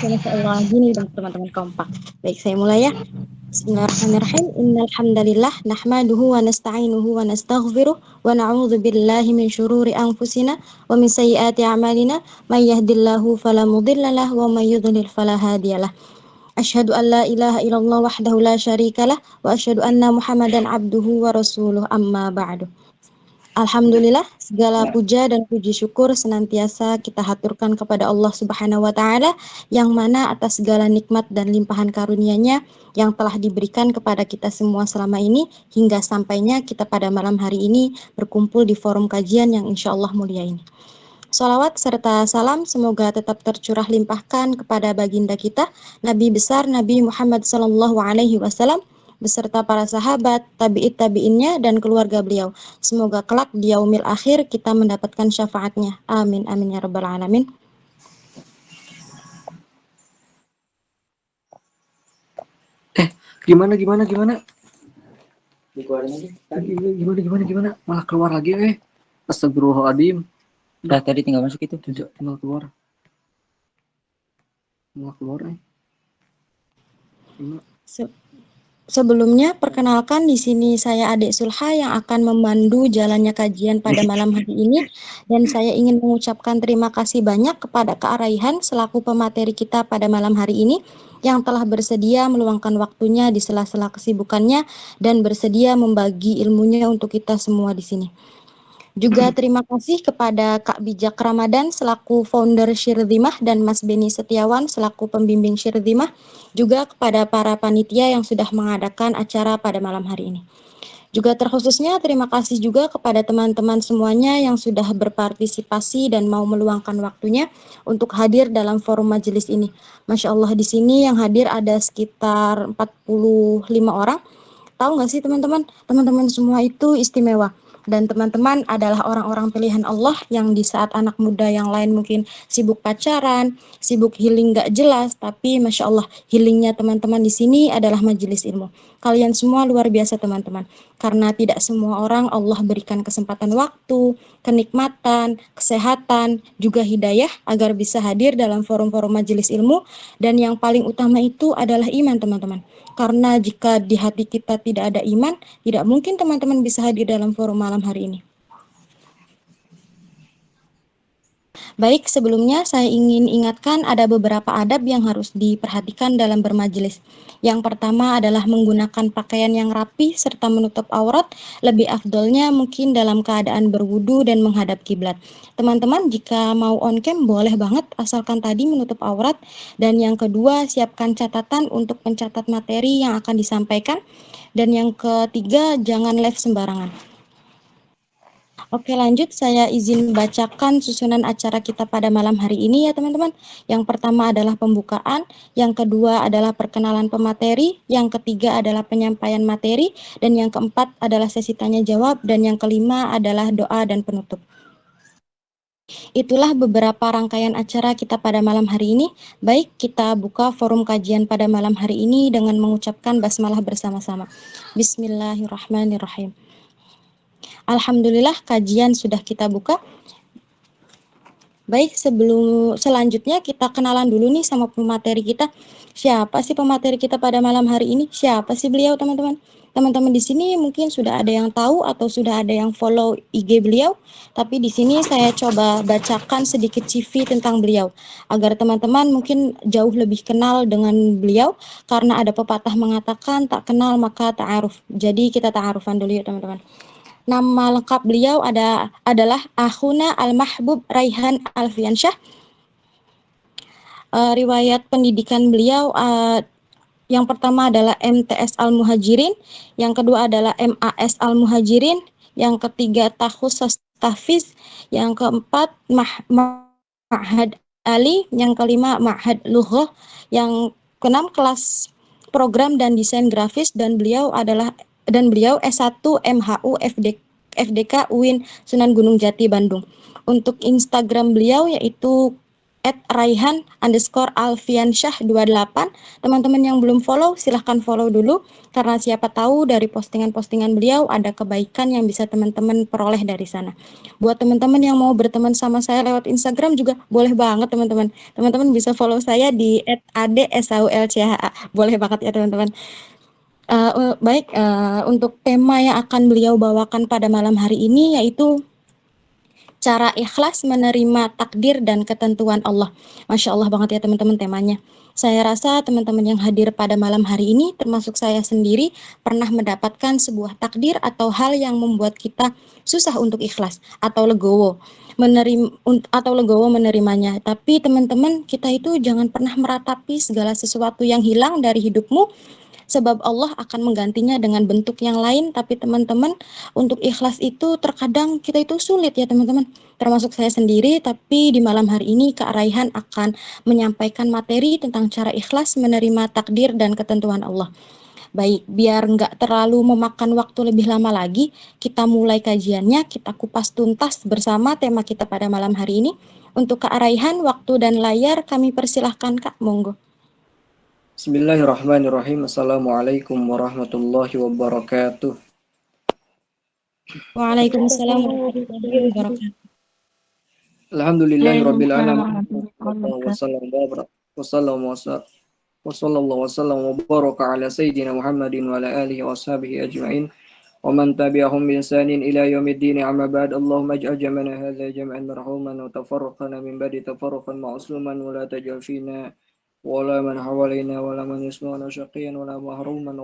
Oke, Masya Allah. Gini dong teman-teman kompak. Baik, saya mulai ya. Bismillahirrahmanirrahim. Innal hamdalillah nahmaduhu wa nasta'inuhu wa nastaghfiruh wa na'udzu billahi min syururi anfusina wa min sayyiati a'malina may yahdihillahu fala mudhillalah wa may yudhlil fala hadiyalah. Asyhadu an la ilaha illallah wahdahu la syarikalah wa asyhadu anna Muhammadan abduhu wa rasuluh amma ba'du. Alhamdulillah, segala puja dan puji syukur senantiasa kita haturkan kepada Allah Subhanahu wa Ta'ala, yang mana atas segala nikmat dan limpahan karunia-Nya yang telah diberikan kepada kita semua selama ini, hingga sampainya kita pada malam hari ini berkumpul di forum kajian yang insya Allah mulia ini. Sholawat serta salam semoga tetap tercurah limpahkan kepada baginda kita, Nabi besar Nabi Muhammad Sallallahu Alaihi Wasallam, beserta para sahabat, tabi'it tabi'innya, dan keluarga beliau. Semoga kelak di yaumil akhir kita mendapatkan syafaatnya. Amin, amin ya rabbal alamin. Gimana? Gimana? Malah keluar lagi, Astagfirullahaladzim. Udah tadi tinggal masuk itu. Tidak, tinggal keluar. Malah keluar, Sebelumnya, perkenalkan di sini saya Adek Sulha yang akan memandu jalannya kajian pada malam hari ini, dan saya ingin mengucapkan terima kasih banyak kepada Kak Raihan selaku pemateri kita pada malam hari ini yang telah bersedia meluangkan waktunya di sela-sela kesibukannya dan bersedia membagi ilmunya untuk kita semua di sini. Juga terima kasih kepada Kak Bijak Ramadan selaku founder Syirdhimah dan Mas Beni Setiawan selaku pembimbing Syirdhimah, juga kepada para panitia yang sudah mengadakan acara pada malam hari ini. Juga terkhususnya terima kasih juga kepada teman-teman semuanya yang sudah berpartisipasi dan mau meluangkan waktunya untuk hadir dalam forum majelis ini. Masya Allah, di sini yang hadir ada sekitar 45 orang. Tahu nggak sih teman-teman? Teman-teman semua itu istimewa. Dan teman-teman adalah orang-orang pilihan Allah yang di saat anak muda yang lain mungkin sibuk pacaran, sibuk healing gak jelas, tapi Masya Allah healingnya teman-teman di sini adalah majelis ilmu. Kalian semua luar biasa teman-teman, karena tidak semua orang Allah berikan kesempatan waktu, kenikmatan, kesehatan, juga hidayah agar bisa hadir dalam forum-forum majelis ilmu, dan yang paling utama itu adalah iman teman-teman. Karena jika di hati kita tidak ada iman, tidak mungkin teman-teman bisa hadir dalam forum malam hari ini. Baik, sebelumnya saya ingin ingatkan ada beberapa adab yang harus diperhatikan dalam bermajelis. Yang pertama adalah menggunakan pakaian yang rapi serta menutup aurat, lebih afdolnya mungkin dalam keadaan berwudu dan menghadap kiblat. Teman-teman jika mau on cam boleh banget, asalkan tadi menutup aurat. Dan yang kedua, siapkan catatan untuk mencatat materi yang akan disampaikan. Dan yang ketiga, jangan live sembarangan. Oke, lanjut saya izin bacakan susunan acara kita pada malam hari ini ya teman-teman. Yang pertama adalah pembukaan, yang kedua adalah perkenalan pemateri, yang ketiga adalah penyampaian materi, dan yang keempat adalah sesi tanya jawab, dan yang kelima adalah doa dan penutup. Itulah beberapa rangkaian acara kita pada malam hari ini. Baik, kita buka forum kajian pada malam hari ini dengan mengucapkan basmalah bersama-sama. Bismillahirrahmanirrahim. Alhamdulillah kajian sudah kita buka. Baik, selanjutnya kita kenalan dulu nih sama pemateri kita. Siapa sih pemateri kita pada malam hari ini? Siapa sih beliau teman-teman? Teman-teman di sini mungkin sudah ada yang tahu atau sudah ada yang follow IG beliau, tapi di sini saya coba bacakan sedikit CV tentang beliau agar teman-teman mungkin jauh lebih kenal dengan beliau, karena ada pepatah mengatakan tak kenal maka ta'aruf. Jadi kita ta'arufan dulu ya teman-teman. Nama lengkap beliau adalah Akhuna Al-Mahbub Raihan Alfiansyah. Riwayat pendidikan beliau yang pertama adalah MTS Al-Muhajirin, yang kedua adalah MAS Al-Muhajirin, yang ketiga Takhusus Tahfiz, yang keempat Ma'had Ali, yang kelima Ma'had Lughah, yang keenam kelas program dan desain grafis, dan beliau S1 MHU FDK UIN Sunan Gunung Jati Bandung. Untuk Instagram beliau yaitu @raihan_alfiansyah28. Teman-teman yang belum follow, silahkan follow dulu, karena siapa tahu dari postingan-postingan beliau ada kebaikan yang bisa teman-teman peroleh dari sana. Buat teman-teman yang mau berteman sama saya lewat Instagram juga boleh banget teman-teman. Teman-teman bisa follow saya di @adsaulcha. Boleh banget ya teman-teman. Baik, untuk tema yang akan beliau bawakan pada malam hari ini yaitu cara ikhlas menerima takdir dan ketentuan Allah. Masya Allah banget ya teman-teman temanya. Saya rasa teman-teman yang hadir pada malam hari ini, termasuk saya sendiri, pernah mendapatkan sebuah takdir atau hal yang membuat kita susah untuk ikhlas atau legowo menerimanya. Tapi teman-teman, kita itu jangan pernah meratapi segala sesuatu yang hilang dari hidupmu, sebab Allah akan menggantinya dengan bentuk yang lain. Tapi teman-teman, untuk ikhlas itu terkadang kita itu sulit ya teman-teman, termasuk saya sendiri. Tapi di malam hari ini Kak Raihan akan menyampaikan materi tentang cara ikhlas menerima takdir dan ketentuan Allah. Baik, biar nggak terlalu memakan waktu lebih lama lagi, kita mulai kajiannya, kita kupas tuntas bersama tema kita pada malam hari ini. Untuk Kak Raihan, waktu dan layar kami persilahkan Kak, monggo. Bismillahirrahmanirrahim. Assalamualaikum warahmatullahi wabarakatuh. Waalaikumsalam warahmatullahi wabarakatuh. Alhamdulillahirabbil alamin. Waalaikumsalam. Wassallallahu wasallam wa baraka ala sayyidina Muhammadin wa ala alihi wa ashabihi ajma'in. Wa man tabi'ahum bi ihsanin ila yaumiddin. Amma ba'd. Allahumma ij'al jam'ana hadza jam'an marhuman wa tafarraqana min ba'di tafarruqan ma'suman wa la taj'al fina ولا من حوالينا ولا من يسمعنا شقيا ولا محروما.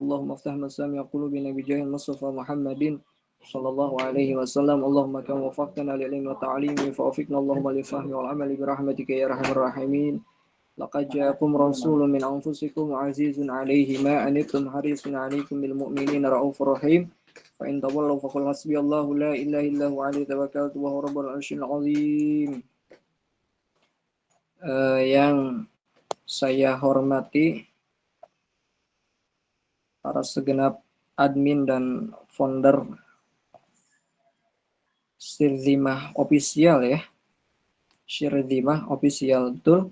اللهم افتح مسامع قلوبنا بجاه المصطفى محمد صلى الله عليه وسلم. اللهم كما وفقتنا للعلم والتعليم فوفقنا اللهم للفهم والعمل برحمتك يا ارحم الراحمين. لقد جاءكم رسول من انفسكم عزيز عليه ما عنتم حريص عليكم بالمؤمنين رؤوف رحيم. فإن تولوا فقل حسبي الله لا إله إلا هو عليه توكلت وهو رب العرش العظيم. Yang saya hormati para segenap admin dan founder Syirdzimah Official ya. Syirdzimah Official, betul.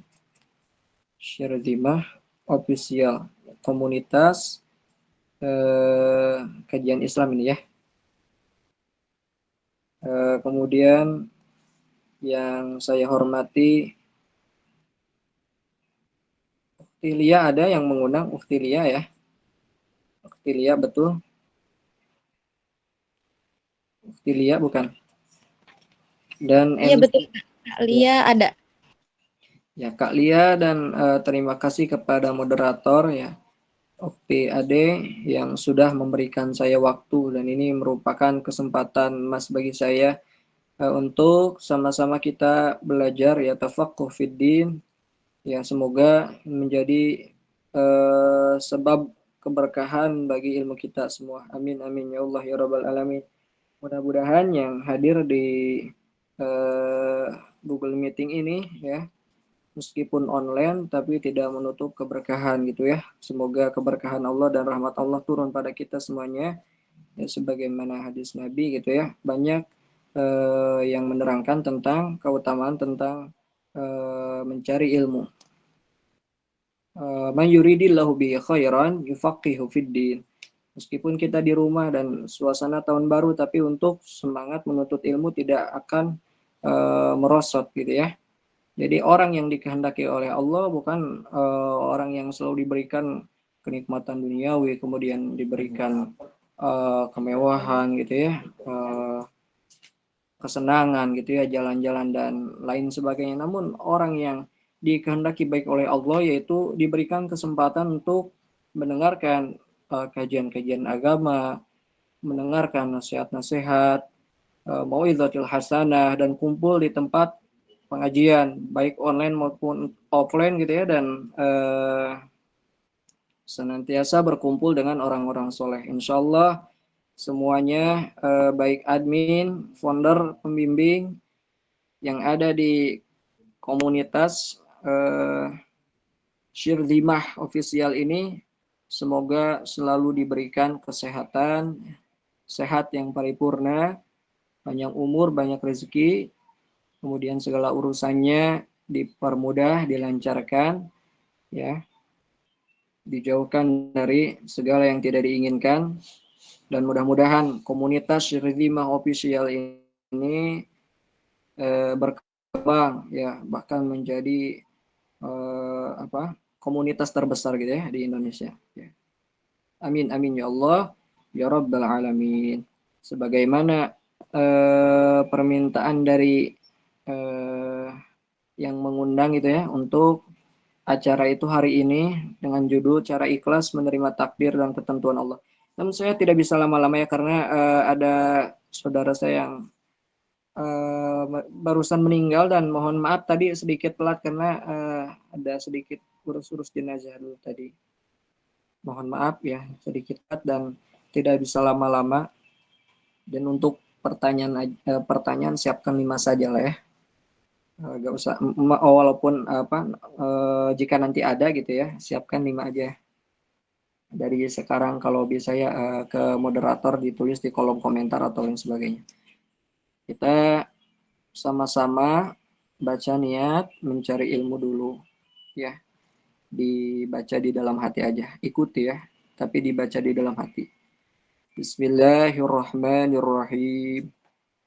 Syirdzimah Official, komunitas kajian Islam ini ya. Kemudian yang saya hormati Uktilia, ada yang mengundang Uktilia ya. Uktilia, betul. Uktilia bukan. Dan Iya betul Kak Lia ada. Ya Kak Lia, dan terima kasih kepada moderator ya Ukti Ade yang sudah memberikan saya waktu, dan ini merupakan kesempatan emas bagi saya untuk sama-sama kita belajar ya tafaqquh fiddin ya, semoga menjadi sebab keberkahan bagi ilmu kita semua. Amin amin ya Allah ya rabbal alamin. Mudah-mudahan yang hadir di Google Meeting ini ya, meskipun online tapi tidak menutup keberkahan gitu ya. Semoga keberkahan Allah dan rahmat Allah turun pada kita semuanya ya, sebagaimana hadis Nabi gitu ya. Banyak yang menerangkan tentang keutamaan tentang mencari ilmu. Man yuridillahu bihi khairan yufaqihu fiddin. Meskipun kita di rumah dan suasana tahun baru, tapi untuk semangat menuntut ilmu tidak akan merosot gitu ya. Jadi orang yang dikehendaki oleh Allah bukan orang yang selalu diberikan kenikmatan duniawi, kemudian diberikan kemewahan gitu ya, kesenangan gitu ya, jalan-jalan dan lain sebagainya. Namun orang yang dikehendaki baik oleh Allah yaitu diberikan kesempatan untuk mendengarkan kajian-kajian agama, mendengarkan nasihat-nasihat, mau'izatul hasanah, dan kumpul di tempat pengajian baik online maupun offline gitu ya, dan senantiasa berkumpul dengan orang-orang soleh. Insya Allah semuanya baik admin, founder, pembimbing yang ada di komunitas Syirdzimah Official ini, semoga selalu diberikan kesehatan, sehat yang paripurna, panjang umur, banyak rezeki, kemudian segala urusannya dipermudah, dilancarkan, ya, dijauhkan dari segala yang tidak diinginkan, dan mudah-mudahan komunitas Ridhimah Official ini berkembang, ya, bahkan menjadi komunitas terbesar gitu ya di Indonesia. Ya. Amin amin ya Allah ya Rabbal Alamin. Sebagaimana permintaan dari yang mengundang gitu ya untuk acara itu hari ini dengan judul Cara Ikhlas Menerima Takdir dan Ketentuan Allah. Namun saya tidak bisa lama-lama ya karena ada saudara saya yang barusan meninggal, dan mohon maaf tadi sedikit telat karena ada sedikit urus-urus jenazah dulu tadi. Mohon maaf ya sedikit telat dan tidak bisa lama-lama. Dan untuk pertanyaan siapkan 5 saja lah ya. Gak usah walaupun jika nanti ada gitu ya, siapkan 5 aja. Dari sekarang kalau bisa ya ke moderator ditulis di kolom komentar atau lain sebagainya. Kita sama-sama baca niat mencari ilmu dulu ya, dibaca di dalam hati aja, ikuti ya, tapi dibaca di dalam hati. Bismillahirrahmanirrahim.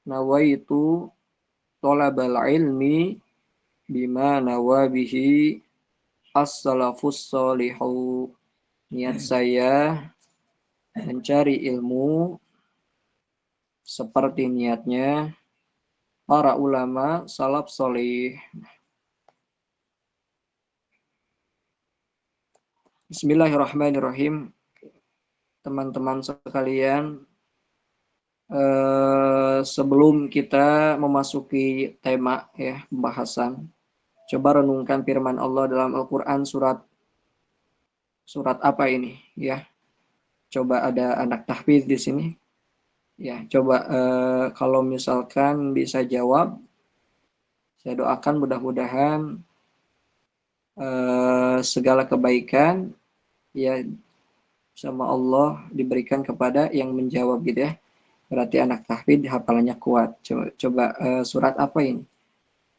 Nawaitu thalabal ilmi bima nawabihi as-salafus shalihu. Niat saya mencari ilmu seperti niatnya para ulama salaf soleh. Bismillahirrahmanirrahim. Teman-teman sekalian, sebelum kita memasuki tema ya pembahasan, coba renungkan firman Allah dalam Al-Quran surat apa ini ya? Coba ada anak tahfidz di sini. Ya, coba kalau misalkan bisa jawab, saya doakan mudah-mudahan segala kebaikan ya sama Allah diberikan kepada yang menjawab gitu ya. Berarti anak tahfidz hafalannya kuat. Coba surat apa ini?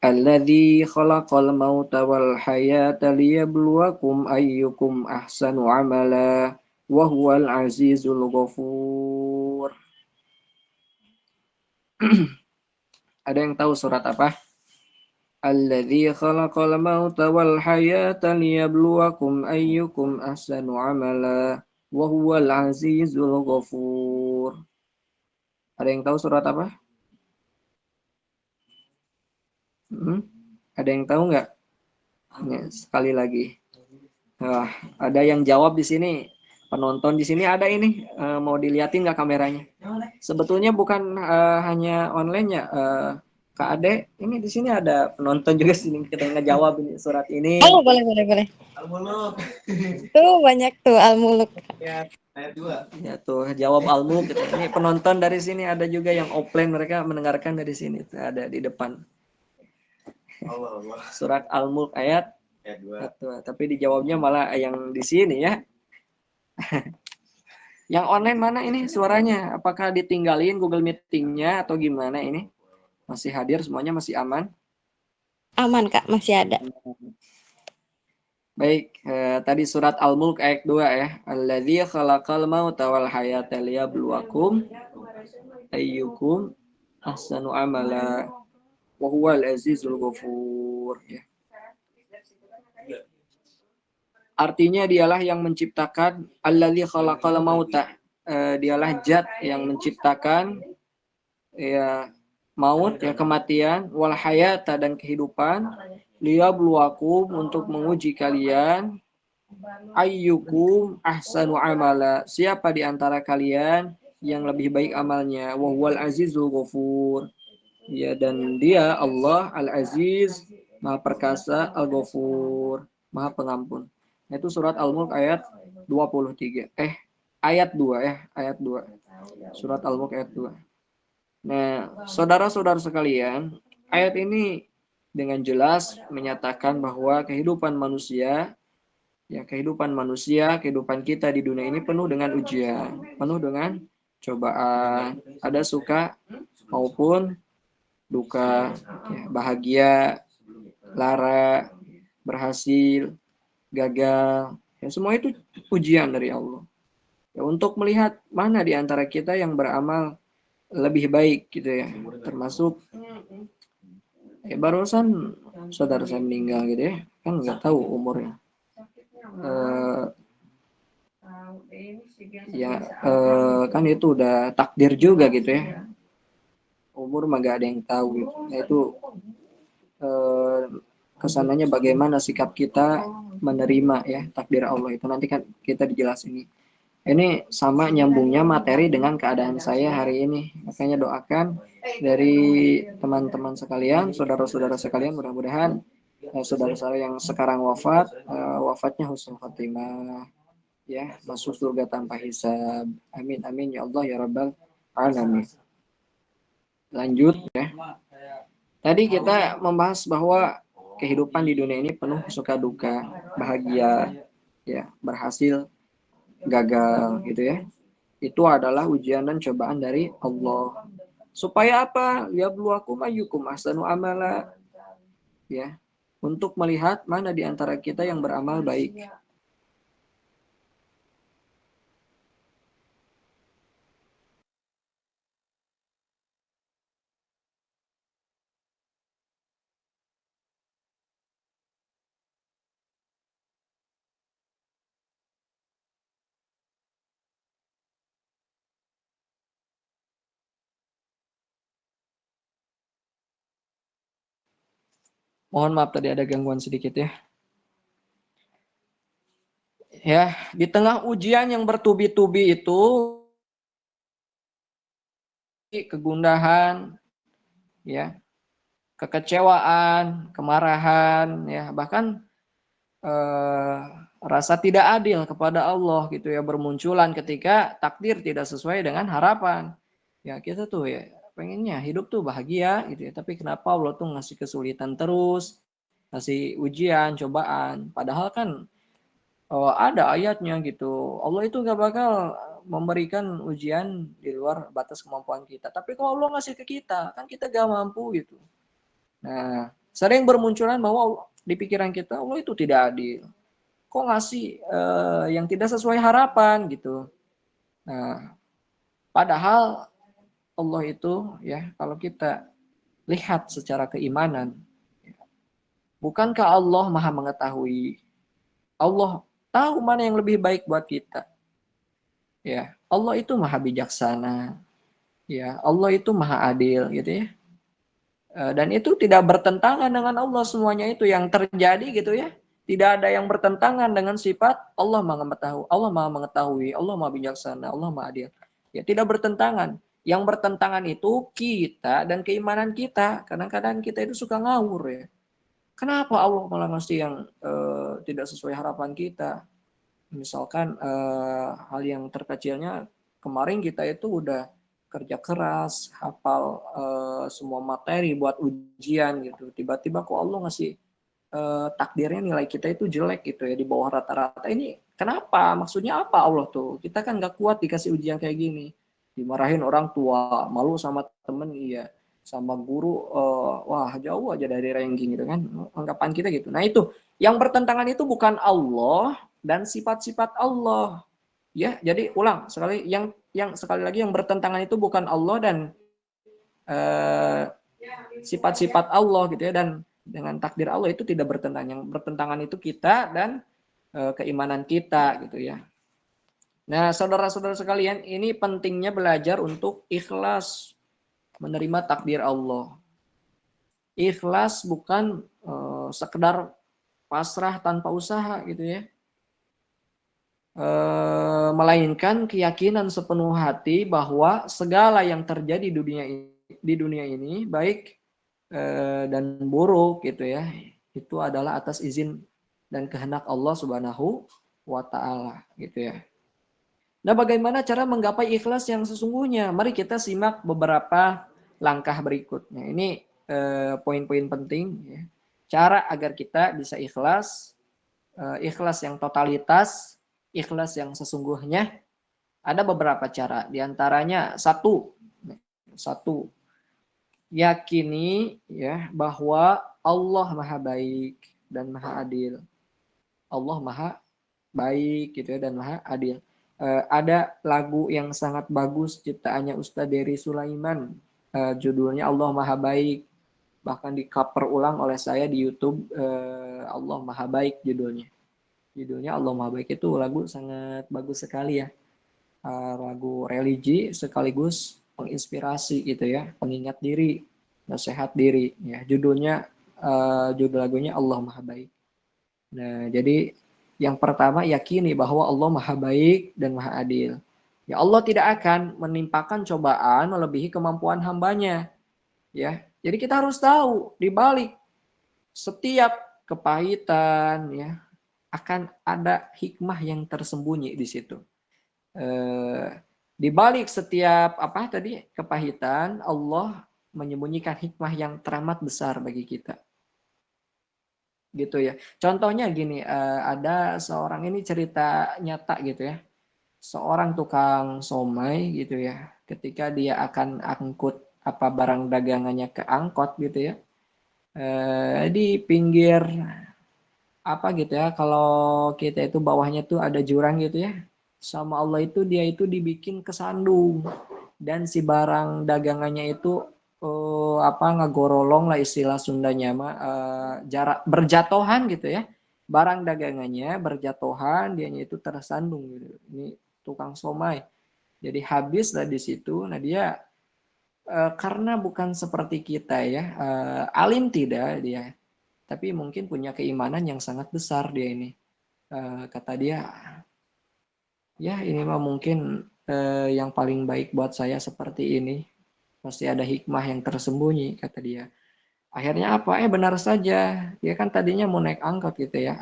Alladzi khalaqal mauta wal hayata liyabluwakum ayyukum ahsanu amala wa huwal azizul ghafur. Ada yang tahu surat apa? Alladzi khalaqal mauta wal hayata liyabluwakum ayyukum ahsanu amala wa huwal azizul ghafur. Ada yang tahu surat apa? Ada yang tahu nggak? Sekali lagi. Wah, ada yang jawab di sini. Penonton di sini ada ini. Mau diliatin nggak kameranya? Sebetulnya bukan hanya online ya. Kak Ade, ini di sini ada penonton juga sini kita ngejawab ini surat ini. Oh, boleh. Al-Muluk. Tuh banyak tuh Al-Muluk. Ya, ayat 2. Ya tuh, jawab Al-Muluk gitu. Ini penonton dari sini ada juga yang offline, mereka mendengarkan dari sini. Ada di depan. Surat Al-Mulk ayat 2. Tapi dijawabnya malah yang di sini ya. Yang online mana ini suaranya? Apakah ditinggalin Google Meeting-nya atau gimana ini? Masih hadir semuanya, masih aman? Aman Kak, masih ada. Baik, tadi surat Al-Mulk ayat 2 ya. Alladzi khalaqal mauta wal hayata liyabluwakum ayyukum ahsanu amala wa huwal azizul ghafur ya. Artinya dialah yang menciptakan, alladzi khalaqal mauta, dialah zat yang menciptakan ya maut ya kematian, wal hayata dan kehidupan, liyabluwakum untuk menguji kalian, ayyukum ahsanu amala, siapa di antara kalian yang lebih baik amalnya, wa huwal azizul ghafur. Ya, dan dia Allah Al-Aziz, Maha Perkasa, Al-Ghafur, Maha Pengampun. Itu surat Al-Mulk ayat 23. Ayat 2 ya, ayat 2. Surat Al-Mulk ayat 2. Nah, saudara-saudara sekalian, ayat ini dengan jelas menyatakan bahwa kehidupan manusia, kehidupan kita di dunia ini penuh dengan ujian, penuh dengan cobaan. Ada suka maupun duka, ya, bahagia lara, berhasil, gagal, ya semua itu ujian dari Allah. Ya, untuk melihat mana di antara kita yang beramal lebih baik gitu ya. Termasuk barusan saudara saya meninggal gitu ya, kan nggak tahu umurnya. Kan itu udah takdir juga gitu ya. Umur mah gak ada yang tahu gitu. Nah itu kesananya bagaimana sikap kita menerima ya takdir Allah itu, nanti kan kita dijelasin. Ini sama nyambungnya materi dengan keadaan saya hari ini. Makanya doakan dari teman-teman sekalian, saudara-saudara sekalian, mudah-mudahan saudara saya yang sekarang wafat, wafatnya husnul khotimah, ya masuk surga tanpa hisab. Amin amin ya Allah ya rabbal alamin. Lanjut ya. Tadi kita membahas bahwa kehidupan di dunia ini penuh suka duka, bahagia, ya berhasil, gagal gitu ya. Itu adalah ujian dan cobaan dari Allah. Supaya apa? Liyabluwakum ayyukum ahsanu amala. Ya. Untuk melihat mana di antara kita yang beramal baik. Mohon maaf tadi ada gangguan sedikit ya. Ya, di tengah ujian yang bertubi-tubi itu, kegundahan, ya, kekecewaan, kemarahan, ya, bahkan rasa tidak adil kepada Allah gitu ya bermunculan ketika takdir tidak sesuai dengan harapan. Ya kita tuh ya pengennya hidup tuh bahagia gitu ya, tapi kenapa Allah tuh ngasih kesulitan terus, ngasih ujian, cobaan, padahal kan ada ayatnya gitu. Allah itu gak bakal memberikan ujian di luar batas kemampuan kita. Tapi kalau Allah ngasih ke kita, kan kita gak mampu gitu. Nah, sering bermunculan bahwa di pikiran kita Allah itu tidak adil. Kok ngasih yang tidak sesuai harapan gitu. Nah, padahal Allah itu ya kalau kita lihat secara keimanan, bukankah Allah Maha mengetahui? Allah tahu mana yang lebih baik buat kita. Ya, Allah itu Maha bijaksana. Ya, Allah itu Maha adil gitu ya. Dan itu tidak bertentangan dengan Allah semuanya itu yang terjadi gitu ya. Tidak ada yang bertentangan dengan sifat Allah Maha mengetahui, Allah Maha mengetahui, Allah Maha bijaksana, Allah Maha adil. Ya, tidak bertentangan. Yang bertentangan itu kita dan keimanan kita. Kadang-kadang kita itu suka ngawur ya. Kenapa Allah malah ngasih yang tidak sesuai harapan kita? Misalkan hal yang terkecilnya, kemarin kita itu udah kerja keras, hafal semua materi buat ujian gitu. Tiba-tiba kok Allah ngasih takdirnya nilai kita itu jelek gitu ya, di bawah rata-rata. Ini kenapa? Maksudnya apa Allah tuh? Kita kan nggak kuat dikasih ujian kayak gini. Dimarahin orang tua, malu sama temen, iya. Sama guru, wah jauh aja dari ranking gitu kan. Anggapan kita gitu. Nah itu, yang bertentangan itu bukan Allah dan sifat-sifat Allah. Ya, jadi ulang sekali, yang sekali lagi yang bertentangan itu bukan Allah dan sifat-sifat Allah gitu ya, dan dengan takdir Allah itu tidak bertentangan. Yang bertentangan itu kita dan keimanan kita gitu ya. Nah, saudara-saudara sekalian, ini pentingnya belajar untuk ikhlas menerima takdir Allah. Ikhlas bukan sekedar pasrah tanpa usaha gitu ya. Melainkan keyakinan sepenuh hati bahwa segala yang terjadi di dunia ini baik dan buruk gitu ya, itu adalah atas izin dan kehendak Allah Subhanahu wa taala gitu ya. Nah, bagaimana cara menggapai ikhlas yang sesungguhnya? Mari kita simak beberapa langkah berikutnya. Ini poin-poin penting ya. Cara agar kita bisa ikhlas, ikhlas yang totalitas, ikhlas yang sesungguhnya, ada beberapa cara. Di antaranya satu, yakini ya bahwa Allah maha baik dan maha adil. Allah maha baik gitu ya dan maha adil. Ada lagu yang sangat bagus ciptaannya Ustadz Dery Sulaiman. Judulnya Allah Maha Baik. Bahkan di cover ulang oleh saya di YouTube. Allah Maha Baik judulnya. Judulnya Allah Maha Baik itu lagu sangat bagus sekali ya. Lagu religi sekaligus menginspirasi gitu ya, pengingat diri, nasihat diri ya. Judul lagunya Allah Maha Baik. Nah, jadi yang pertama yakini bahwa Allah Maha Baik dan Maha Adil. Ya Allah tidak akan menimpakan cobaan melebihi kemampuan hambanya. Ya, jadi kita harus tahu di balik setiap kepahitan ya akan ada hikmah yang tersembunyi di situ. Di balik setiap apa tadi kepahitan, Allah menyembunyikan hikmah yang teramat besar bagi kita. Gitu ya. Contohnya gini, ada seorang ini cerita nyata gitu ya. Seorang tukang somai gitu ya. Ketika dia akan angkut apa barang dagangannya ke angkot gitu ya. Di pinggir apa gitu ya, kalau kita itu bawahnya tuh ada jurang gitu ya. Sama Allah itu dia itu dibikin kesandung dan si barang dagangannya itu apa ngagorolong lah istilah Sundanya mah jarak berjatuhan gitu ya. Barang dagangannya berjatuhan, dianya itu tersandung gitu. Ini tukang somai. Jadi habis lah di situ. Nah dia karena bukan seperti kita ya, alim tidak dia, tapi mungkin punya keimanan yang sangat besar dia ini. Kata dia, ya ini mah mungkin yang paling baik buat saya seperti ini. Pasti ada hikmah yang tersembunyi, kata dia. Akhirnya apa? Benar saja. Dia kan tadinya mau naik angkot gitu ya.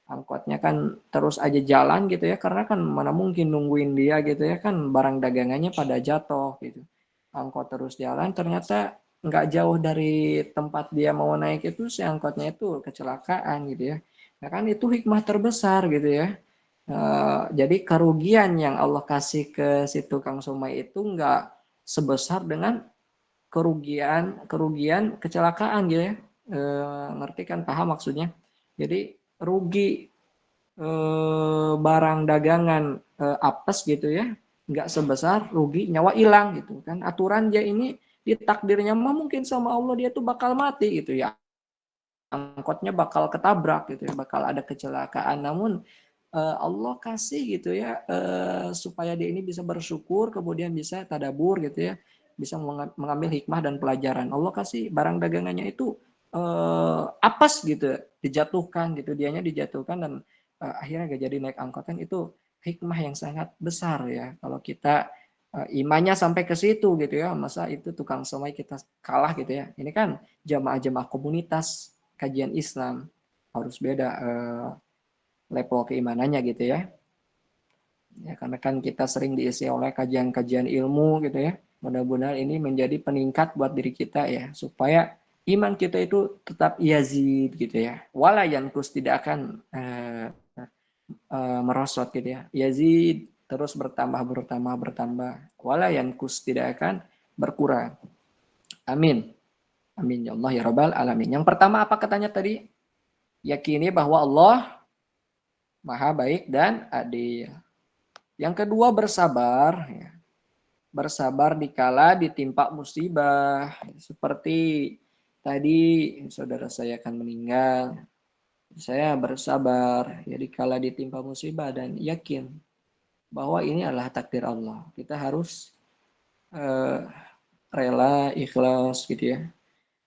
Angkotnya kan terus aja jalan gitu ya. Karena kan mana mungkin nungguin dia gitu ya. Kan barang dagangannya pada jatuh gitu. Angkot terus jalan. Ternyata nggak jauh dari tempat dia mau naik itu si angkotnya itu kecelakaan gitu ya. Nah kan itu hikmah terbesar gitu ya. Jadi kerugian yang Allah kasih ke si tukang somai itu nggak sebesar dengan kerugian kecelakaan gitu ya. Ngerti kan, paham maksudnya. Jadi rugi barang dagangan apes gitu ya, nggak sebesar rugi nyawa hilang gitu kan. Aturan dia ini di takdirnya mah mungkin sama Allah dia tuh bakal mati gitu ya, angkotnya bakal ketabrak gitu ya, bakal ada kecelakaan. Namun Allah kasih gitu ya supaya dia ini bisa bersyukur, kemudian bisa tadabur gitu ya, bisa mengambil hikmah dan pelajaran. Allah kasih barang dagangannya itu apes gitu, dijatuhkan gitu, dianya dijatuhkan dan akhirnya gak jadi naik angkot. Kan itu hikmah yang sangat besar ya. Kalau kita imannya sampai ke situ gitu ya, masa itu tukang somai kita kalah gitu ya. Ini kan jamaah-jamaah komunitas kajian Islam, harus beda level keimanannya gitu ya. Ya karena kan kita sering diisi oleh kajian-kajian ilmu gitu ya. Mudah-mudahan ini menjadi peningkat buat diri kita ya, supaya iman kita itu tetap yazid gitu ya. Wala yankus, tidak akan merosot gitu ya. Yazid terus bertambah. Wala yankus, tidak akan berkurang. Amin. Amin ya Allah ya Rabbal alamin. Yang pertama apa katanya tadi? Yakini bahwa Allah Maha baik dan adil. Yang kedua bersabar, ya. Bersabar dikala ditimpa musibah. Seperti tadi saudara saya akan meninggal. Saya bersabar ya dikala ditimpa musibah dan yakin bahwa ini adalah takdir Allah. Kita harus eh, rela, ikhlas gitu ya.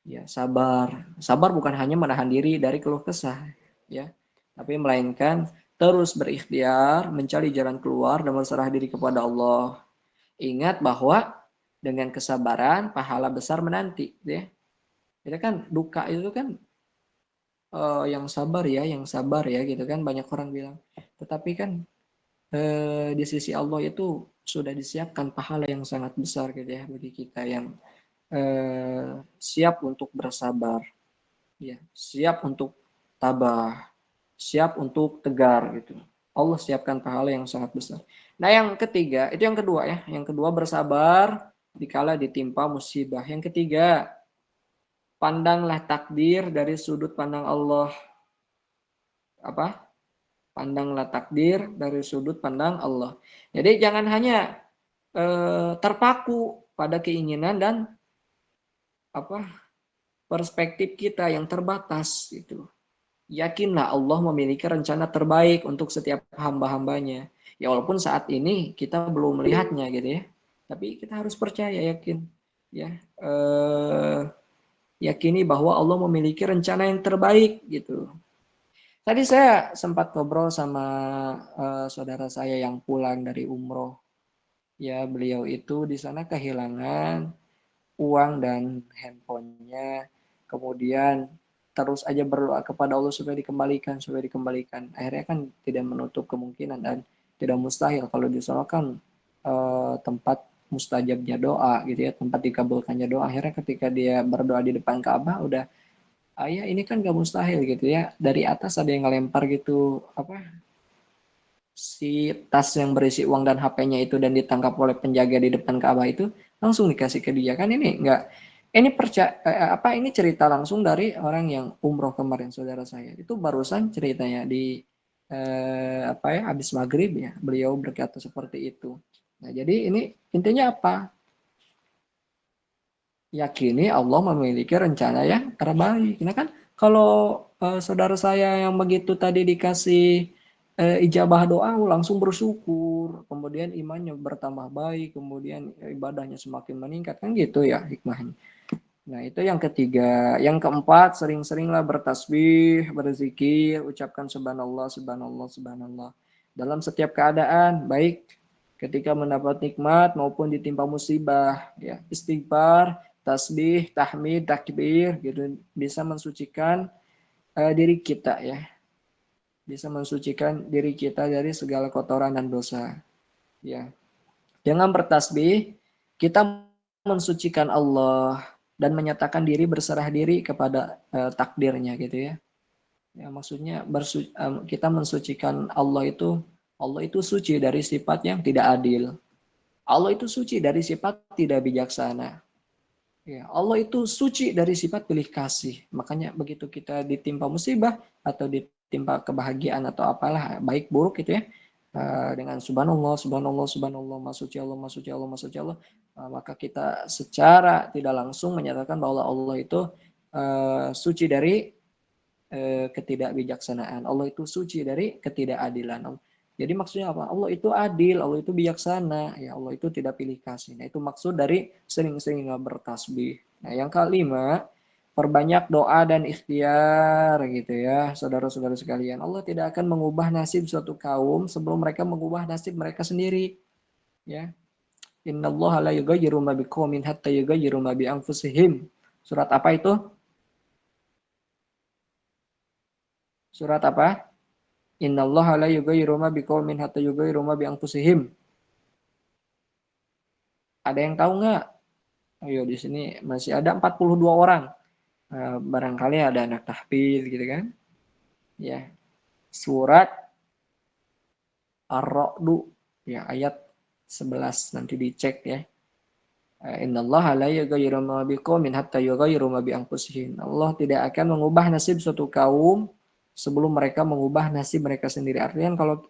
Ya, sabar. Sabar bukan hanya menahan diri dari keluh kesah, ya. Tapi melainkan terus berikhtiar, mencari jalan keluar dan berserah diri kepada Allah. Ingat bahwa dengan kesabaran pahala besar menanti, ya. Jadi kan duka itu kan yang sabar ya gitu kan banyak orang bilang. Tetapi kan di sisi Allah itu sudah disiapkan pahala yang sangat besar gitu ya bagi kita yang siap untuk bersabar, ya, siap untuk tabah, siap untuk tegar gitu. Allah siapkan pahala yang sangat besar. Nah, yang ketiga, itu yang kedua ya. Yang kedua bersabar dikala ditimpa musibah. Yang ketiga, pandanglah takdir dari sudut pandang Allah. Apa? Pandanglah takdir dari sudut pandang Allah. Jadi jangan hanya terpaku pada keinginan dan apa perspektif kita yang terbatas gitu. Yakinlah Allah memiliki rencana terbaik untuk setiap hamba-hambanya. Ya walaupun saat ini kita belum melihatnya gitu ya. Tapi kita harus percaya, yakin. Ya, yakini bahwa Allah memiliki rencana yang terbaik gitu. Tadi saya sempat ngobrol sama saudara saya yang pulang dari umroh. Ya, beliau itu di sana kehilangan uang dan handphonenya, kemudian terus aja berdoa kepada Allah supaya dikembalikan, supaya dikembalikan. Akhirnya kan tidak menutup kemungkinan dan tidak mustahil kalau di sana kan tempat mustajabnya doa gitu ya, tempat dikabulkannya doa. Akhirnya ketika dia berdoa di depan Ka'bah udah ya ini kan gak mustahil gitu ya. Dari atas ada yang ngelempar gitu apa si tas yang berisi uang dan HP-nya itu dan ditangkap oleh penjaga di depan Ka'bah itu langsung dikasih ke dia kan ini apa ini cerita langsung dari orang yang umroh kemarin saudara saya itu barusan ceritanya di apa ya habis maghrib ya beliau berkata seperti itu. Nah jadi ini intinya apa? Yakini Allah memiliki rencana yang terbaik. Nah kan kalau saudara saya yang begitu tadi dikasih ijabah doa langsung bersyukur, kemudian imannya bertambah baik, kemudian ibadahnya semakin meningkat kan gitu ya hikmahnya. Nah itu yang ketiga, yang keempat sering-seringlah bertasbih, berzikir, ucapkan subhanallah, subhanallah, subhanallah dalam setiap keadaan, baik ketika mendapat nikmat maupun ditimpa musibah, ya istighfar, tasbih, tahmid, takbir, gitu bisa mensucikan diri kita ya, bisa mensucikan diri kita dari segala kotoran dan dosa. Ya, dengan bertasbih kita mensucikan Allah dan menyatakan diri berserah diri kepada takdirnya gitu ya. Ya maksudnya kita mensucikan Allah itu suci dari sifat yang tidak adil. Allah itu suci dari sifat tidak bijaksana. Ya, Allah itu suci dari sifat pilih kasih. Makanya begitu kita ditimpa musibah atau ditimpa kebahagiaan atau apalah baik buruk gitu ya, dengan subhanallah, subhanallah, subhanallah, masuci Allah, masuci Allah, masuci Allah, maka kita secara tidak langsung menyatakan bahwa Allah itu suci dari ketidakbijaksanaan. Allah itu suci dari ketidakadilan. Jadi maksudnya apa? Allah itu adil, Allah itu bijaksana, ya Allah itu tidak pilih kasih. Nah itu maksud dari sering-sering bertasbih. Nah yang kelima, perbanyak doa dan ikhtiar gitu ya, saudara-saudara sekalian. Allah tidak akan mengubah nasib suatu kaum sebelum mereka mengubah nasib mereka sendiri. Ya, Innallaha la yughayyiru ma biqaumin hatta yughayyiru ma bi anfusihim. Surat apa itu? Surat apa? Innallaha la yughayyiru ma biqaumin hatta yughayyiru ma bi anfusihim. Ada yang tahu nggak? Ayo di sini masih ada 42 orang. Barangkali ada anak tahfiz gitu kan. Ya. Surat Ar-Ra'd ya ayat 11 nanti dicek ya. Innallaha la yughayyiru ma biqaumin hatta yughayyiru ma bi anfusihim. Allah tidak akan mengubah nasib suatu kaum sebelum mereka mengubah nasib mereka sendiri. Artinya kalau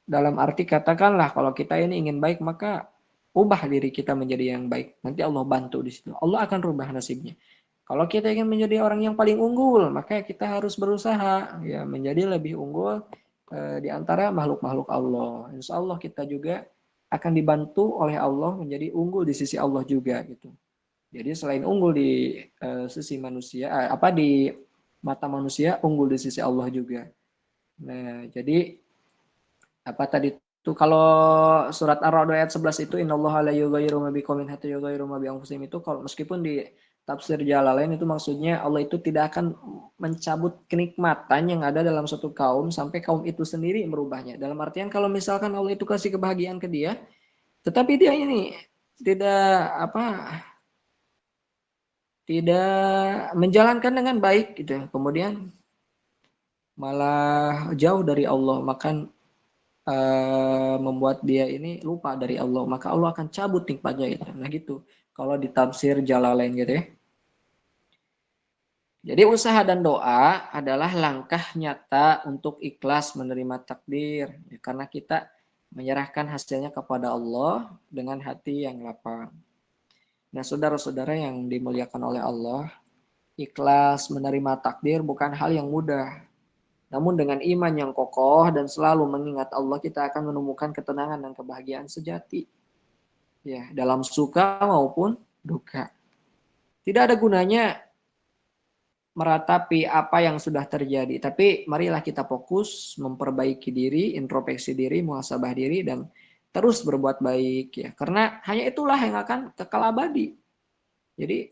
dalam arti katakanlah kalau kita ini ingin baik maka ubah diri kita menjadi yang baik. Nanti Allah bantu di situ. Allah akan rubah nasibnya. Kalau kita ingin menjadi orang yang paling unggul, maka kita harus berusaha ya menjadi lebih unggul di antara makhluk-makhluk Allah. Insya Allah kita juga akan dibantu oleh Allah menjadi unggul di sisi Allah juga gitu. Jadi selain unggul di sisi manusia, apa di mata manusia, unggul di sisi Allah juga. Nah, jadi apa tadi itu kalau surat Ar-Ra'd ayat 11 itu innallaha la yughayyiru ma biqaumin hatta yughayyiru ma bi anfusihim itu kalau meskipun di tafsir Jalalain itu maksudnya Allah itu tidak akan mencabut kenikmatan yang ada dalam suatu kaum sampai kaum itu sendiri merubahnya. Dalam artian kalau misalkan Allah itu kasih kebahagiaan ke dia, tetapi dia ini tidak apa tidak menjalankan dengan baik gitu. Kemudian malah jauh dari Allah, maka membuat dia ini lupa dari Allah, maka Allah akan cabut nikmatnya itu. Nah gitu. Kalau di tafsir Jalalain gitu ya. Jadi usaha dan doa adalah langkah nyata untuk ikhlas menerima takdir. Ya, karena kita menyerahkan hasilnya kepada Allah dengan hati yang lapang. Nah, saudara-saudara yang dimuliakan oleh Allah, ikhlas menerima takdir bukan hal yang mudah. Namun dengan iman yang kokoh dan selalu mengingat Allah, kita akan menemukan ketenangan dan kebahagiaan sejati. Ya, dalam suka maupun duka. Tidak ada gunanya meratapi apa yang sudah terjadi. Tapi marilah kita fokus memperbaiki diri, introspeksi diri, muhasabah diri, dan terus berbuat baik ya. Karena hanya itulah yang akan kekal abadi. Jadi